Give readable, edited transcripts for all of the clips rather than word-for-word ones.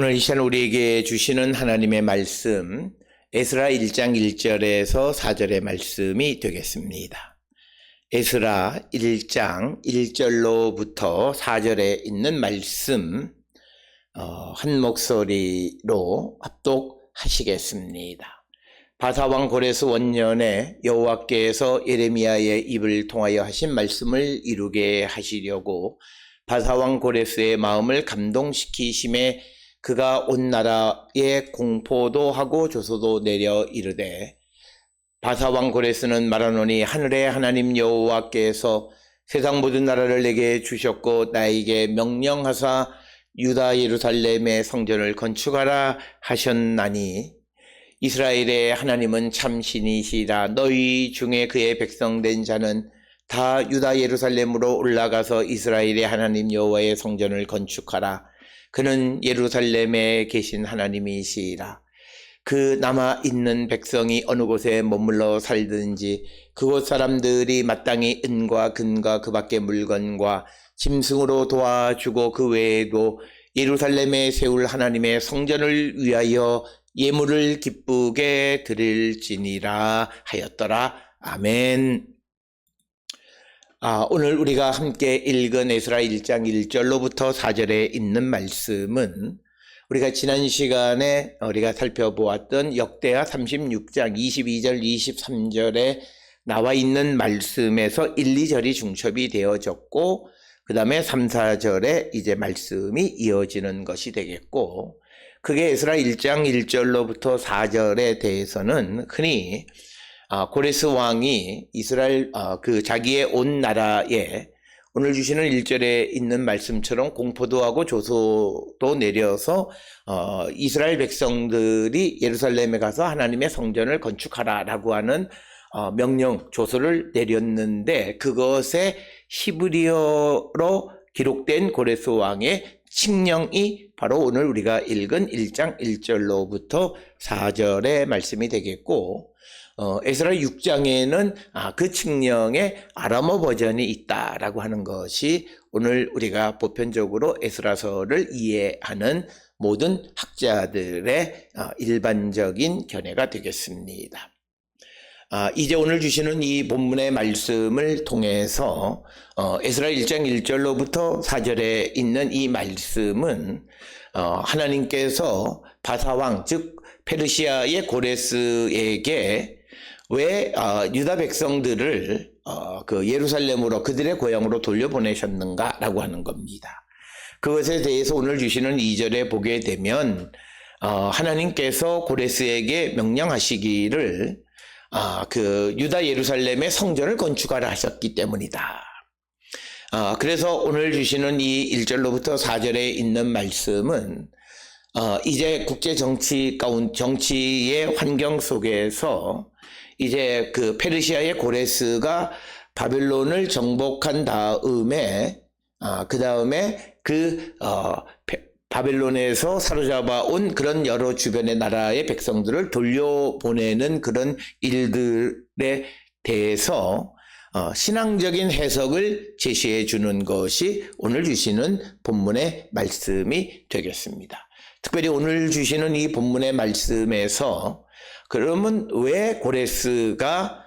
오늘 이 시간 우리에게 주시는 하나님의 말씀, 에스라 1장 1절에서 4절의 말씀이 되겠습니다. 에스라 1장 1절로부터 4절에 있는 말씀 한 목소리로 합독하시겠습니다. 바사왕 고레스 원년에 여호와께서 예레미야의 입을 통하여 하신 말씀을 이루게 하시려고 바사왕 고레스의 마음을 감동시키심에 그가 온 나라에 공포도 하고 조소도 내려 이르되, 바사왕 고레스는 말하노니 하늘의 하나님 여호와께서 세상 모든 나라를 내게 주셨고 나에게 명령하사 유다 예루살렘의 성전을 건축하라 하셨나니, 이스라엘의 하나님은 참 신이시라. 너희 중에 그의 백성된 자는 다 유다 예루살렘으로 올라가서 이스라엘의 하나님 여호와의 성전을 건축하라. 그는 예루살렘에 계신 하나님이시라. 그 남아있는 백성이 어느 곳에 머물러 살든지 그곳 사람들이 마땅히 은과 금과 그 밖의 물건과 짐승으로 도와주고 그 외에도 예루살렘에 세울 하나님의 성전을 위하여 예물을 기쁘게 드릴지니라 하였더라. 아멘. 오늘 우리가 함께 읽은 에스라 1장 1절로부터 4절에 있는 말씀은 우리가 지난 시간에 우리가 살펴보았던 역대하 36장 22절 23절에 나와 있는 말씀에서 1, 2절이 중첩이 되어졌고, 그 다음에 3, 4절에 이제 말씀이 이어지는 것이 되겠고, 그게 에스라 1장 1절로부터 4절에 대해서는 흔히 고레스 왕이 이스라엘 자기의 온 나라에 오늘 주시는 1절에 있는 말씀처럼 공포도 하고 조소도 내려서 이스라엘 백성들이 예루살렘에 가서 하나님의 성전을 건축하라라고 하는 명령, 조소를 내렸는데, 그것에 히브리어로 기록된 고레스 왕의 칙령이 바로 오늘 우리가 읽은 1장 1절로부터 4절의 말씀이 되겠고, 에스라 6장에는 그 칙령의 아람어 버전이 있다라고 하는 것이 오늘 우리가 보편적으로 에스라서를 이해하는 모든 학자들의 일반적인 견해가 되겠습니다. 이제 오늘 주시는 이 본문의 말씀을 통해서 에스라 1장 1절로부터 4절에 있는 이 말씀은 하나님께서 바사왕 즉 페르시아의 고레스에게 왜 유다 백성들을 그 예루살렘으로 그들의 고향으로 돌려보내셨는가라고 하는 겁니다. 그것에 대해서 오늘 주시는 2절에 보게 되면 하나님께서 고레스에게 명령하시기를 그 유다 예루살렘의 성전을 건축하라 하셨기 때문이다. 그래서 오늘 주시는 이 1절로부터 4절에 있는 말씀은 이제 국제 정치의 환경 속에서 이제 그 페르시아의 고레스가 바벨론을 정복한 다음에 그 다음에 바벨론에서 사로잡아 온 그런 여러 주변의 나라의 백성들을 돌려보내는 그런 일들에 대해서 신앙적인 해석을 제시해 주는 것이 오늘 주시는 본문의 말씀이 되겠습니다. 특별히 오늘 주시는 이 본문의 말씀에서 그러면 왜 고레스가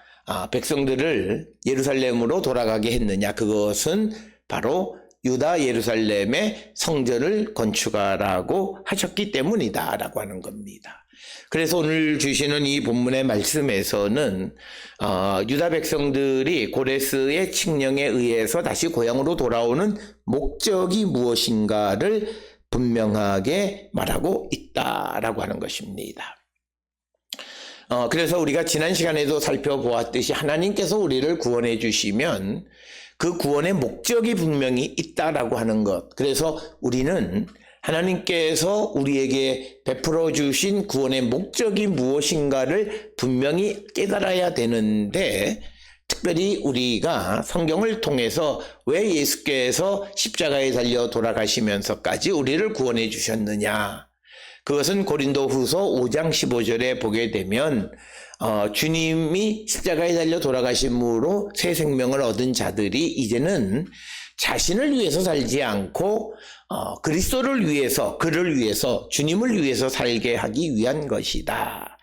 백성들을 예루살렘으로 돌아가게 했느냐? 그것은 바로 유다 예루살렘의 성전을 건축하라고 하셨기 때문이다라고 하는 겁니다. 그래서 오늘 주시는 이 본문의 말씀에서는 유다 백성들이 고레스의 칙령에 의해서 다시 고향으로 돌아오는 목적이 무엇인가를 분명하게 말하고 있다라고 하는 것입니다. 그래서 우리가 지난 시간에도 살펴보았듯이 하나님께서 우리를 구원해 주시면 그 구원의 목적이 분명히 있다라고 하는 것. 그래서 우리는 하나님께서 우리에게 베풀어 주신 구원의 목적이 무엇인가를 분명히 깨달아야 되는데, 특별히 우리가 성경을 통해서 왜 예수께서 십자가에 달려 돌아가시면서까지 우리를 구원해 주셨느냐? 그것은 고린도후서 5장 15절에 보게 되면 주님이 십자가에 달려 돌아가심으로 새 생명을 얻은 자들이 이제는 자신을 위해서 살지 않고 그리스도를 위해서, 그를 위해서, 주님을 위해서 살게 하기 위한 것이다.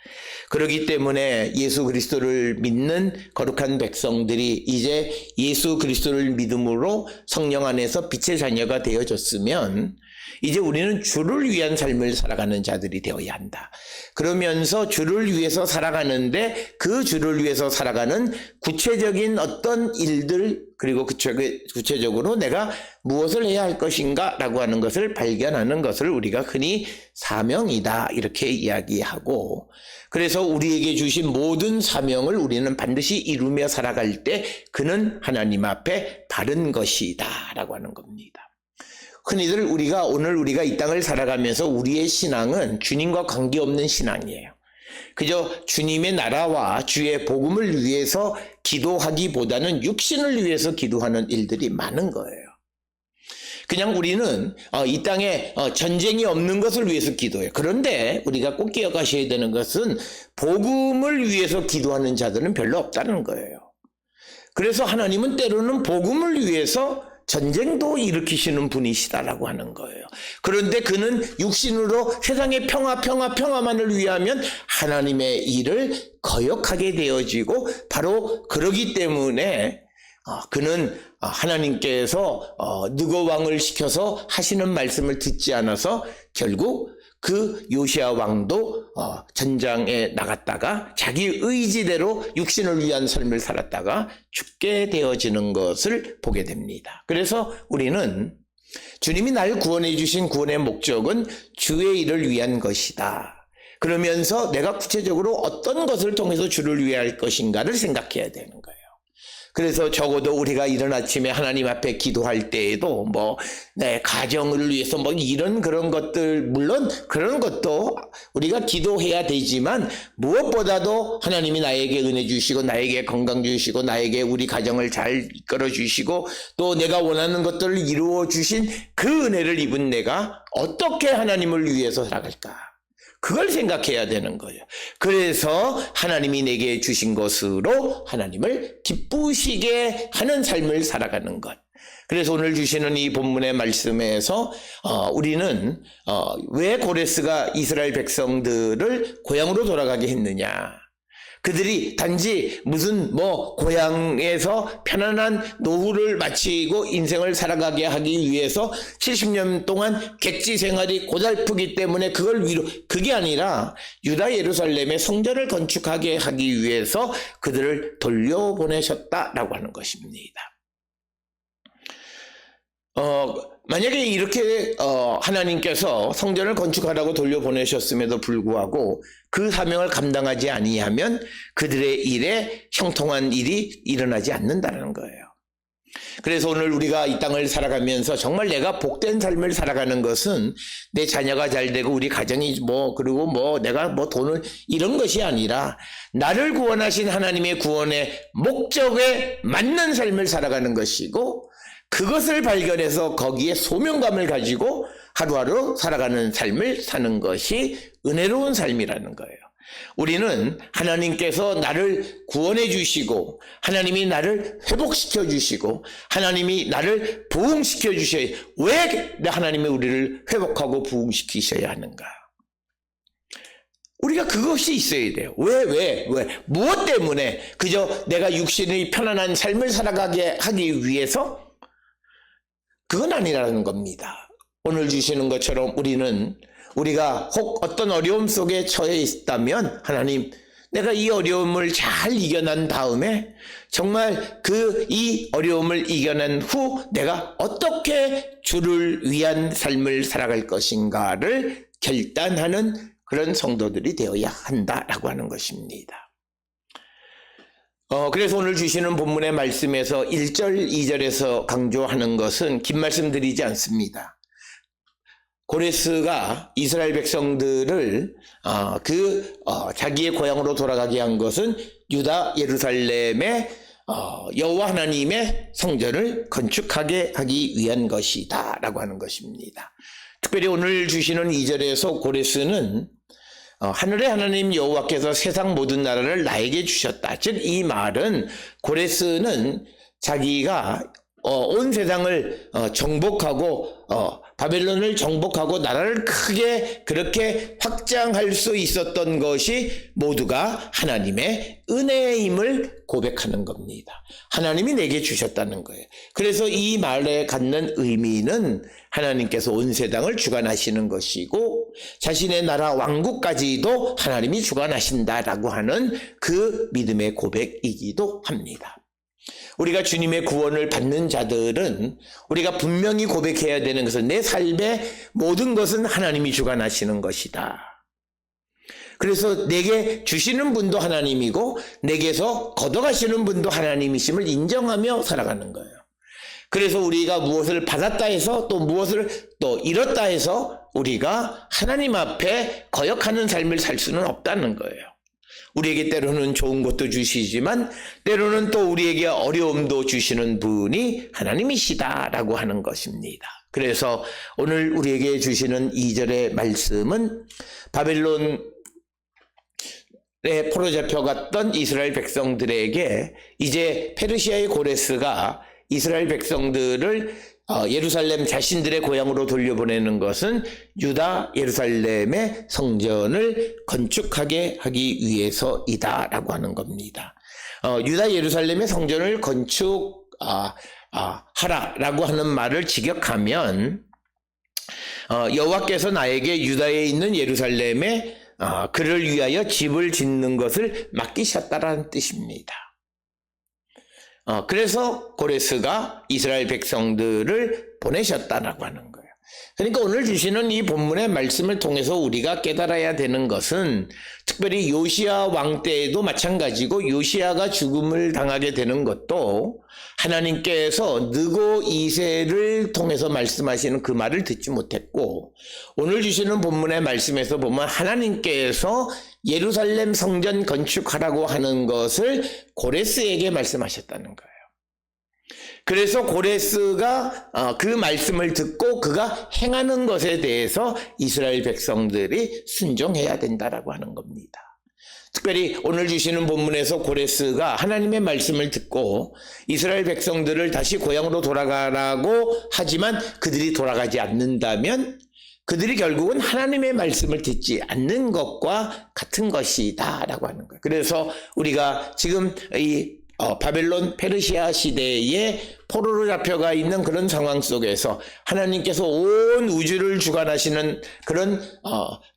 그렇기 때문에 예수 그리스도를 믿는 거룩한 백성들이 이제 예수 그리스도를 믿음으로 성령 안에서 빛의 자녀가 되어졌으면 이제 우리는 주를 위한 삶을 살아가는 자들이 되어야 한다. 그러면서 주를 위해서 살아가는데 그 주를 위해서 살아가는 구체적인 어떤 일들, 그리고 구체적으로 내가 무엇을 해야 할 것인가 라고 하는 것을 발견하는 것을 우리가 흔히 사명이다 이렇게 이야기하고, 그래서 우리에게 주신 모든 사명을 우리는 반드시 이루며 살아갈 때 그는 하나님 앞에 바른 것이다 라고 하는 겁니다. 흔히들 오늘 우리가 이 땅을 살아가면서 우리의 신앙은 주님과 관계없는 신앙이에요. 그저 주님의 나라와 주의 복음을 위해서 기도하기보다는 육신을 위해서 기도하는 일들이 많은 거예요. 그냥 우리는 이 땅에 전쟁이 없는 것을 위해서 기도해요. 그런데 우리가 꼭 기억하셔야 되는 것은 복음을 위해서 기도하는 자들은 별로 없다는 거예요. 그래서 하나님은 때로는 복음을 위해서 전쟁도 일으키시는 분이시다라고 하는 거예요. 그런데 그는 육신으로 세상의 평화만을 위하면 하나님의 일을 거역하게 되어지고, 바로 그러기 때문에 그는 하나님께서 느고 왕을 시켜서 하시는 말씀을 듣지 않아서 결국 그 요시야 왕도 전장에 나갔다가 자기 의지대로 육신을 위한 삶을 살았다가 죽게 되어지는 것을 보게 됩니다. 그래서 우리는 주님이 날 구원해 주신 구원의 목적은 주의 일을 위한 것이다. 그러면서 내가 구체적으로 어떤 것을 통해서 주를 위해 할 것인가를 생각해야 되는 거예요. 그래서 적어도 우리가 이른 아침에 하나님 앞에 기도할 때에도 내 가정을 위해서 이런 그런 것들, 물론 그런 것도 우리가 기도해야 되지만 무엇보다도 하나님이 나에게 은혜 주시고 나에게 건강 주시고 나에게 우리 가정을 잘 이끌어 주시고 또 내가 원하는 것들을 이루어 주신 그 은혜를 입은 내가 어떻게 하나님을 위해서 살아갈까? 그걸 생각해야 되는 거예요. 그래서 하나님이 내게 주신 것으로 하나님을 기쁘시게 하는 삶을 살아가는 것. 그래서 오늘 주시는 이 본문의 말씀에서 우리는 왜 고레스가 이스라엘 백성들을 고향으로 돌아가게 했느냐. 그들이 단지 무슨 고향에서 편안한 노후를 마치고 인생을 살아가게 하기 위해서 70년 동안 객지 생활이 고달프기 때문에 그게 아니라 유다 예루살렘에 성전을 건축하게 하기 위해서 그들을 돌려보내셨다라고 하는 것입니다. 만약에 이렇게 하나님께서 성전을 건축하라고 돌려보내셨음에도 불구하고 그 사명을 감당하지 아니하면 그들의 일에 형통한 일이 일어나지 않는다는 거예요. 그래서 오늘 우리가 이 땅을 살아가면서 정말 내가 복된 삶을 살아가는 것은 내 자녀가 잘 되고 우리 가정이 그리고 내가 돈을 이런 것이 아니라 나를 구원하신 하나님의 구원의 목적에 맞는 삶을 살아가는 것이고, 그것을 발견해서 거기에 소명감을 가지고 하루하루 살아가는 삶을 사는 것이 은혜로운 삶이라는 거예요. 우리는 하나님께서 나를 구원해 주시고 하나님이 나를 회복시켜 주시고 하나님이 나를 부흥시켜 주셔야, 왜 하나님이 우리를 회복하고 부흥시키셔야 하는가? 우리가 그것이 있어야 돼요. 왜? 무엇 때문에? 그저 내가 육신의 편안한 삶을 살아가게 하기 위해서? 그건 아니라는 겁니다. 오늘 주시는 것처럼 우리가 혹 어떤 어려움 속에 처해 있다면, 하나님, 내가 이 어려움을 잘 이겨낸 다음에 정말 이 어려움을 이겨낸 후 내가 어떻게 주를 위한 삶을 살아갈 것인가를 결단하는 그런 성도들이 되어야 한다라고 하는 것입니다. 그래서 오늘 주시는 본문의 말씀에서 1절, 2절에서 강조하는 것은 긴 말씀 드리지 않습니다. 고레스가 이스라엘 백성들을 자기의 고향으로 돌아가게 한 것은 유다 예루살렘의 여호와 하나님의 성전을 건축하게 하기 위한 것이다 라고 하는 것입니다. 특별히 오늘 주시는 2절에서 고레스는 하늘의 하나님 여호와께서 세상 모든 나라를 나에게 주셨다. 즉 이 말은 고레스는 자기가 온 세상을 정복하고 바벨론을 정복하고 나라를 크게 그렇게 확장할 수 있었던 것이 모두가 하나님의 은혜의 힘을 고백하는 겁니다. 하나님이 내게 주셨다는 거예요. 그래서 이 말에 갖는 의미는 하나님께서 온 세상을 주관하시는 것이고 자신의 나라 왕국까지도 하나님이 주관하신다라고 하는 그 믿음의 고백이기도 합니다. 우리가 주님의 구원을 받는 자들은 우리가 분명히 고백해야 되는 것은 내 삶의 모든 것은 하나님이 주관하시는 것이다. 그래서 내게 주시는 분도 하나님이고 내게서 걷어가시는 분도 하나님이심을 인정하며 살아가는 거예요. 그래서 우리가 무엇을 받았다 해서 또 무엇을 또 잃었다 해서 우리가 하나님 앞에 거역하는 삶을 살 수는 없다는 거예요. 우리에게 때로는 좋은 것도 주시지만 때로는 또 우리에게 어려움도 주시는 분이 하나님이시다라고 하는 것입니다. 그래서 오늘 우리에게 주시는 2절의 말씀은 바벨론에 포로 잡혀갔던 이스라엘 백성들에게 이제 페르시아의 고레스가 이스라엘 백성들을 예루살렘 자신들의 고향으로 돌려보내는 것은 유다 예루살렘의 성전을 건축하게 하기 위해서이다라고 하는 겁니다. 유다 예루살렘의 성전을 건축하라라고 하는 말을 직역하면 여호와께서 나에게 유다에 있는 예루살렘에 그를 위하여 집을 짓는 것을 맡기셨다라는 뜻입니다. 그래서 고레스가 이스라엘 백성들을 보내셨다라고 하는 거예요. 그러니까 오늘 주시는 이 본문의 말씀을 통해서 우리가 깨달아야 되는 것은 특별히 요시야 왕 때에도 마찬가지고 요시야가 죽음을 당하게 되는 것도 하나님께서 느고 2세를 통해서 말씀하시는 그 말을 듣지 못했고 오늘 주시는 본문의 말씀에서 보면 하나님께서 예루살렘 성전 건축하라고 하는 것을 고레스에게 말씀하셨다는 거예요. 그래서 고레스가 그 말씀을 듣고 그가 행하는 것에 대해서 이스라엘 백성들이 순종해야 된다라고 하는 겁니다. 특별히 오늘 주시는 본문에서 고레스가 하나님의 말씀을 듣고 이스라엘 백성들을 다시 고향으로 돌아가라고 하지만 그들이 돌아가지 않는다면 그들이 결국은 하나님의 말씀을 듣지 않는 것과 같은 것이다 라고 하는 거예요. 그래서 우리가 지금 이 바벨론 페르시아 시대에 포로로 잡혀가 있는 그런 상황 속에서 하나님께서 온 우주를 주관하시는 그런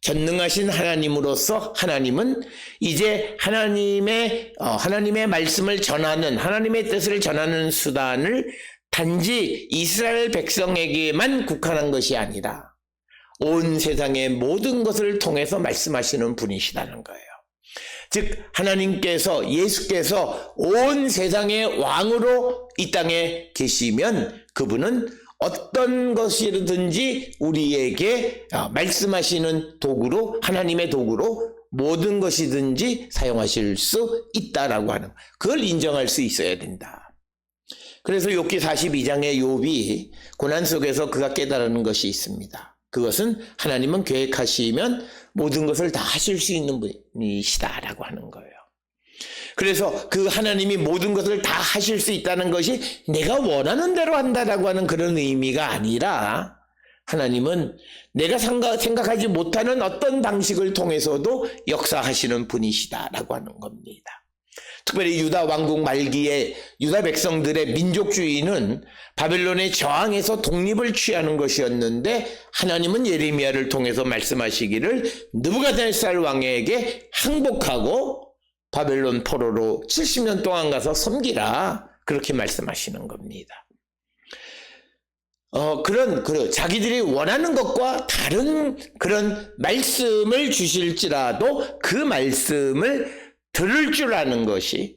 전능하신 하나님으로서 하나님은 이제 하나님의 말씀을 전하는 하나님의 뜻을 전하는 수단을 단지 이스라엘 백성에게만 국한한 것이 아니라 온 세상의 모든 것을 통해서 말씀하시는 분이시다는 거예요. 즉 하나님께서 예수께서 온 세상의 왕으로 이 땅에 계시면 그분은 어떤 것이든지 우리에게 말씀하시는 도구로 하나님의 도구로 모든 것이든지 사용하실 수 있다라고 하는 그걸 인정할 수 있어야 된다. 그래서 욥기 42장의 욥이 고난 속에서 그가 깨달은 것이 있습니다. 그것은 하나님은 계획하시면 모든 것을 다 하실 수 있는 분이시다라고 하는 거예요. 그래서 그 하나님이 모든 것을 다 하실 수 있다는 것이 내가 원하는 대로 한다라고 하는 그런 의미가 아니라 하나님은 내가 생각하지 못하는 어떤 방식을 통해서도 역사하시는 분이시다라고 하는 겁니다. 특별히 유다 왕국 말기에 유다 백성들의 민족주의는 바벨론의 저항에서 독립을 취하는 것이었는데 하나님은 예레미야를 통해서 말씀하시기를 느부갓네살 왕에게 항복하고 바벨론 포로로 70년 동안 가서 섬기라 그렇게 말씀하시는 겁니다. 자기들이 원하는 것과 다른 그런 말씀을 주실지라도 그 말씀을 들을 줄 아는 것이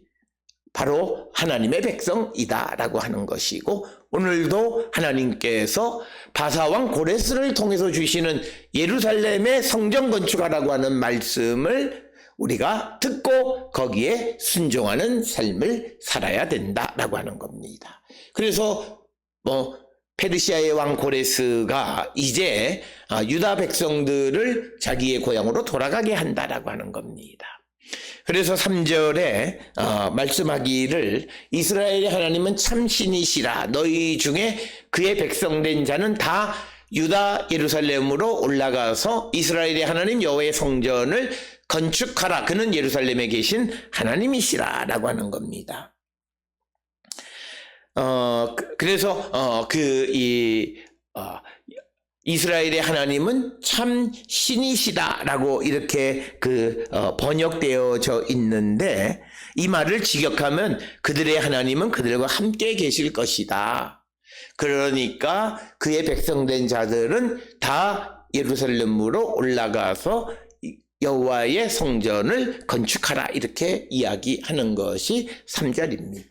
바로 하나님의 백성이다라고 하는 것이고 오늘도 하나님께서 바사왕 고레스를 통해서 주시는 예루살렘의 성전 건축하라고 하는 말씀을 우리가 듣고 거기에 순종하는 삶을 살아야 된다라고 하는 겁니다. 그래서 페르시아의 왕 고레스가 이제 유다 백성들을 자기의 고향으로 돌아가게 한다라고 하는 겁니다. 그래서 3절에 말씀하기를 이스라엘의 하나님은 참 신이시라. 너희 중에 그의 백성된 자는 다 유다 예루살렘으로 올라가서 이스라엘의 하나님 여호와의 성전을 건축하라. 그는 예루살렘에 계신 하나님이시라 라고 하는 겁니다. 그래서 이스라엘의 하나님은 참 신이시다라고 이렇게 번역되어져 있는데, 이 말을 직역하면 그들의 하나님은 그들과 함께 계실 것이다. 그러니까 그의 백성된 자들은 다 예루살렘으로 올라가서 여호와의 성전을 건축하라, 이렇게 이야기하는 것이 3절입니다.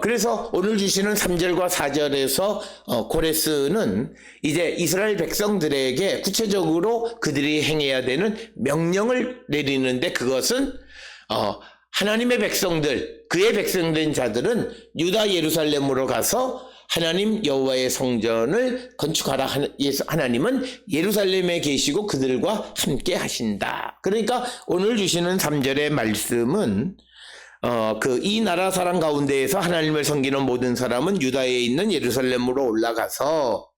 그래서 오늘 주시는 3절과 4절에서 고레스는 이제 이스라엘 백성들에게 구체적으로 그들이 행해야 되는 명령을 내리는데, 그것은 하나님의 백성들, 그의 백성된 자들은 유다 예루살렘으로 가서 하나님 여호와의 성전을 건축하라. 하나님은 예루살렘에 계시고 그들과 함께 하신다. 그러니까 오늘 주시는 3절의 말씀은 이 나라 사람 가운데에서 하나님을 섬기는 모든 사람은 유다에 있는 예루살렘으로 올라가서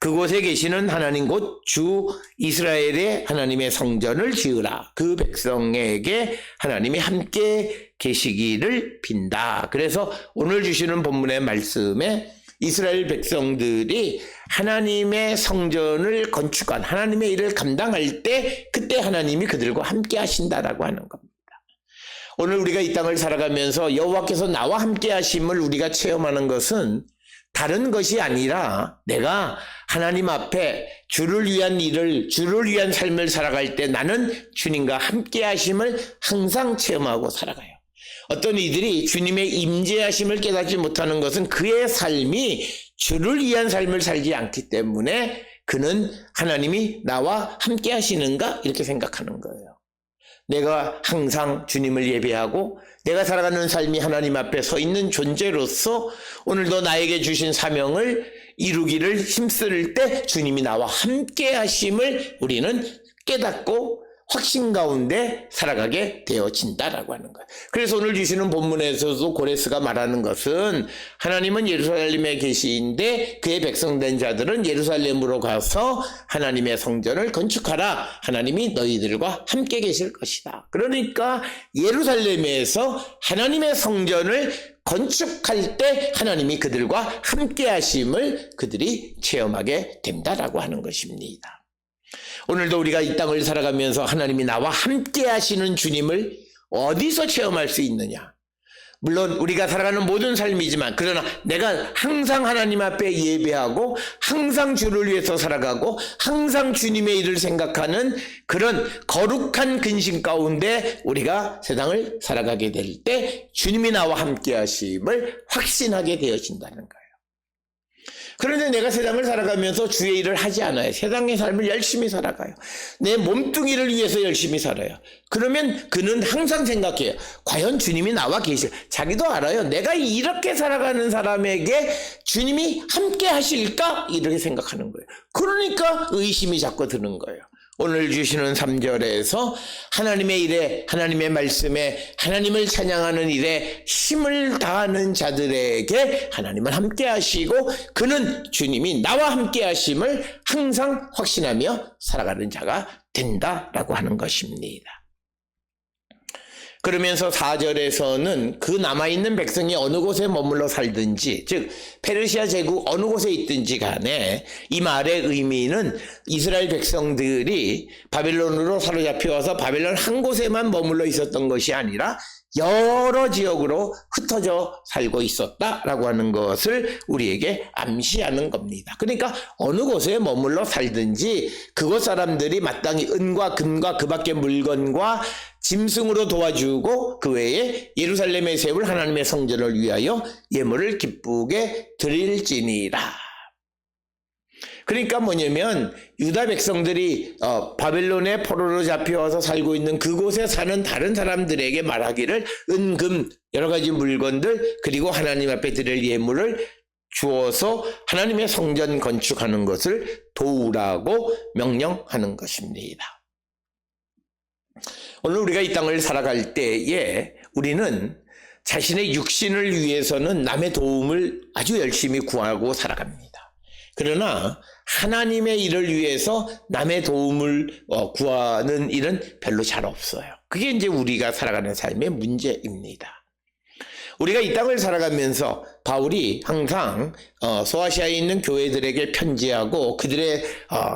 그곳에 계시는 하나님 곧 주 이스라엘의 하나님의 성전을 지으라. 그 백성에게 하나님이 함께 계시기를 빈다. 그래서 오늘 주시는 본문의 말씀에 이스라엘 백성들이 하나님의 성전을 건축한 하나님의 일을 감당할 때, 그때 하나님이 그들과 함께 하신다라고 하는 겁니다. 오늘 우리가 이 땅을 살아가면서 여호와께서 나와 함께 하심을 우리가 체험하는 것은 다른 것이 아니라, 내가 하나님 앞에 주를 위한 일을, 주를 위한 삶을 살아갈 때 나는 주님과 함께 하심을 항상 체험하고 살아가요. 어떤 이들이 주님의 임재하심을 깨닫지 못하는 것은 그의 삶이 주를 위한 삶을 살지 않기 때문에 그는 하나님이 나와 함께 하시는가 이렇게 생각하는 거예요. 내가 항상 주님을 예배하고 내가 살아가는 삶이 하나님 앞에 서 있는 존재로서 오늘도 나에게 주신 사명을 이루기를 힘쓸 때 주님이 나와 함께 하심을 우리는 깨닫고 확신 가운데 살아가게 되어진다라고 하는 거예요. 그래서 오늘 주시는 본문에서도 고레스가 말하는 것은 하나님은 예루살렘에 계시는데 그의 백성된 자들은 예루살렘으로 가서 하나님의 성전을 건축하라. 하나님이 너희들과 함께 계실 것이다. 그러니까 예루살렘에서 하나님의 성전을 건축할 때 하나님이 그들과 함께 하심을 그들이 체험하게 된다라고 하는 것입니다. 오늘도 우리가 이 땅을 살아가면서 하나님이 나와 함께 하시는 주님을 어디서 체험할 수 있느냐? 물론 우리가 살아가는 모든 삶이지만, 그러나 내가 항상 하나님 앞에 예배하고 항상 주를 위해서 살아가고 항상 주님의 일을 생각하는 그런 거룩한 근심 가운데 우리가 세상을 살아가게 될 때 주님이 나와 함께 하심을 확신하게 되어진다는 거예요. 그런데 내가 세상을 살아가면서 주의 일을 하지 않아요. 세상의 삶을 열심히 살아가요. 내 몸뚱이를 위해서 열심히 살아요. 그러면 그는 항상 생각해요. 과연 주님이 나와 계실, 자기도 알아요. 내가 이렇게 살아가는 사람에게 주님이 함께 하실까? 이렇게 생각하는 거예요. 그러니까 의심이 자꾸 드는 거예요. 오늘 주시는 3절에서 하나님의 일에, 하나님의 말씀에, 하나님을 찬양하는 일에 힘을 다하는 자들에게 하나님은 함께 하시고 그는 주님이 나와 함께 하심을 항상 확신하며 살아가는 자가 된다라고 하는 것입니다. 그러면서 4절에서는 그 남아있는 백성이 어느 곳에 머물러 살든지, 즉 페르시아 제국 어느 곳에 있든지 간에 이 말의 의미는 이스라엘 백성들이 바벨론으로 사로잡혀와서 바벨론 한 곳에만 머물러 있었던 것이 아니라 여러 지역으로 흩어져 살고 있었다라고 하는 것을 우리에게 암시하는 겁니다. 그러니까 어느 곳에 머물러 살든지 그곳 사람들이 마땅히 은과 금과 그 밖의 물건과 짐승으로 도와주고 그 외에 예루살렘에 세울 하나님의 성전을 위하여 예물을 기쁘게 드릴지니라. 그러니까 뭐냐면 유다 백성들이 바벨론의 포로로 잡혀와서 살고 있는 그곳에 사는 다른 사람들에게 말하기를 은, 금, 여러 가지 물건들 그리고 하나님 앞에 드릴 예물을 주어서 하나님의 성전 건축하는 것을 도우라고 명령하는 것입니다. 오늘 우리가 이 땅을 살아갈 때에 우리는 자신의 육신을 위해서는 남의 도움을 아주 열심히 구하고 살아갑니다. 그러나 하나님의 일을 위해서 남의 도움을 구하는 일은 별로 잘 없어요. 그게 이제 우리가 살아가는 삶의 문제입니다. 우리가 이 땅을 살아가면서 바울이 항상 소아시아에 있는 교회들에게 편지하고 그들의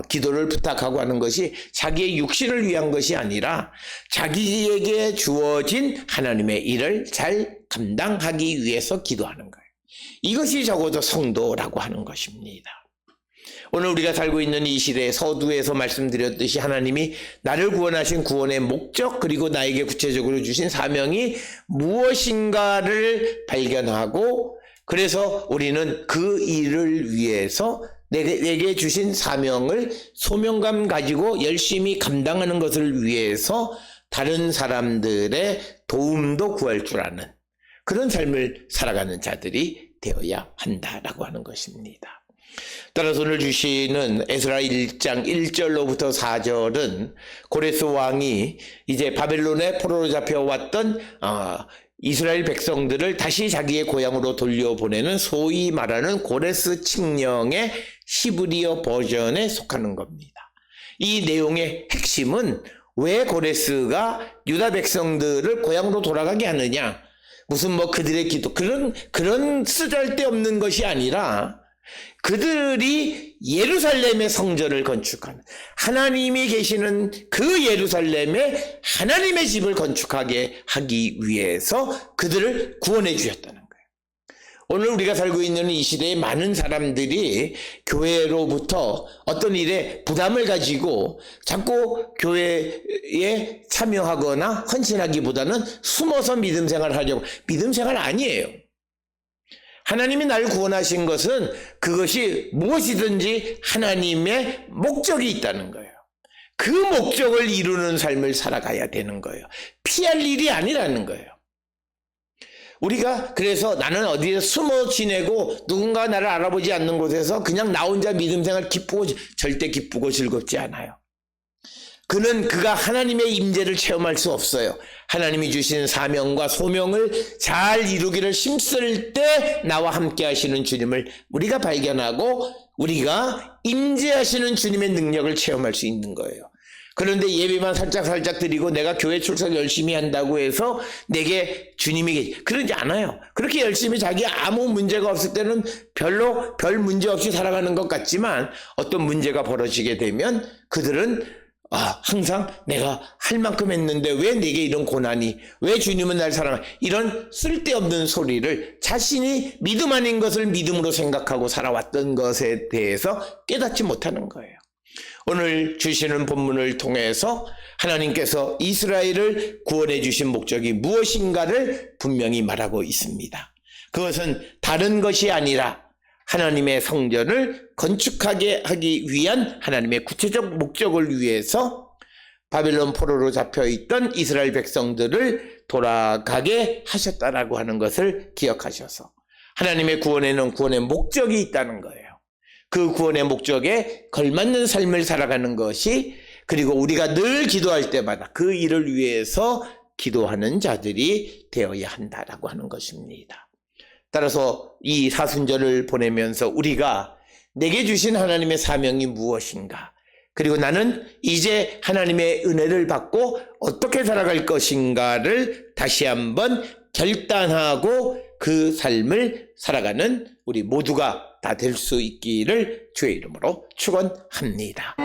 기도를 부탁하고 하는 것이 자기의 육신을 위한 것이 아니라 자기에게 주어진 하나님의 일을 잘 감당하기 위해서 기도하는 거예요. 이것이 적어도 성도라고 하는 것입니다. 오늘 우리가 살고 있는 이 시대에 서두에서 말씀드렸듯이 하나님이 나를 구원하신 구원의 목적 그리고 나에게 구체적으로 주신 사명이 무엇인가를 발견하고 그래서 우리는 그 일을 위해서 내게 주신 사명을 소명감 가지고 열심히 감당하는 것을 위해서 다른 사람들의 도움도 구할 줄 아는 그런 삶을 살아가는 자들이 되어야 한다라고 하는 것입니다. 따라서 오늘 주시는 에스라 1장 1절로부터 4절은 고레스 왕이 이제 바벨론의 포로로 잡혀왔던 이스라엘 백성들을 다시 자기의 고향으로 돌려보내는 소위 말하는 고레스 칙령의 히브리어 버전에 속하는 겁니다. 이 내용의 핵심은 왜 고레스가 유다 백성들을 고향으로 돌아가게 하느냐, 무슨 그들의 기도 그런 쓰잘데없는 것이 아니라 그들이 예루살렘의 성전을 건축하는 하나님이 계시는 그 예루살렘에 하나님의 집을 건축하게 하기 위해서 그들을 구원해 주셨다는 거예요. 오늘 우리가 살고 있는 이 시대에 많은 사람들이 교회로부터 어떤 일에 부담을 가지고 자꾸 교회에 참여하거나 헌신하기보다는 숨어서 믿음 생활을 하려고. 믿음 생활 아니에요. 하나님이 나를 구원하신 것은 그것이 무엇이든지 하나님의 목적이 있다는 거예요. 그 목적을 이루는 삶을 살아가야 되는 거예요. 피할 일이 아니라는 거예요. 우리가 그래서 나는 어디에 숨어 지내고 누군가 나를 알아보지 않는 곳에서 그냥 나 혼자 믿음 생활 절대 기쁘고 즐겁지 않아요. 그가 하나님의 임재를 체험할 수 없어요. 하나님이 주신 사명과 소명을 잘 이루기를 힘쓸 때 나와 함께 하시는 주님을 우리가 발견하고 우리가 임재하시는 주님의 능력을 체험할 수 있는 거예요. 그런데 예배만 살짝 드리고 내가 교회 출석 열심히 한다고 해서 내게 주님이 그러지 않아요. 그렇게 열심히 자기 아무 문제가 없을 때는 별 문제 없이 살아가는 것 같지만 어떤 문제가 벌어지게 되면 그들은 항상 내가 할 만큼 했는데 왜 내게 이런 고난이, 왜 주님은 날 사랑하, 이런 쓸데없는 소리를 자신이 믿음 아닌 것을 믿음으로 생각하고 살아왔던 것에 대해서 깨닫지 못하는 거예요. 오늘 주시는 본문을 통해서 하나님께서 이스라엘을 구원해 주신 목적이 무엇인가를 분명히 말하고 있습니다. 그것은 다른 것이 아니라 하나님의 성전을 건축하게 하기 위한 하나님의 구체적 목적을 위해서 바벨론 포로로 잡혀있던 이스라엘 백성들을 돌아가게 하셨다라고 하는 것을 기억하셔서 하나님의 구원에는 구원의 목적이 있다는 거예요. 그 구원의 목적에 걸맞는 삶을 살아가는 것이 그리고 우리가 늘 기도할 때마다 그 일을 위해서 기도하는 자들이 되어야 한다라고 하는 것입니다. 따라서 이 사순절을 보내면서 우리가 내게 주신 하나님의 사명이 무엇인가, 그리고 나는 이제 하나님의 은혜를 받고 어떻게 살아갈 것인가를 다시 한번 결단하고 그 삶을 살아가는 우리 모두가 다 될 수 있기를 주의 이름으로 축원합니다.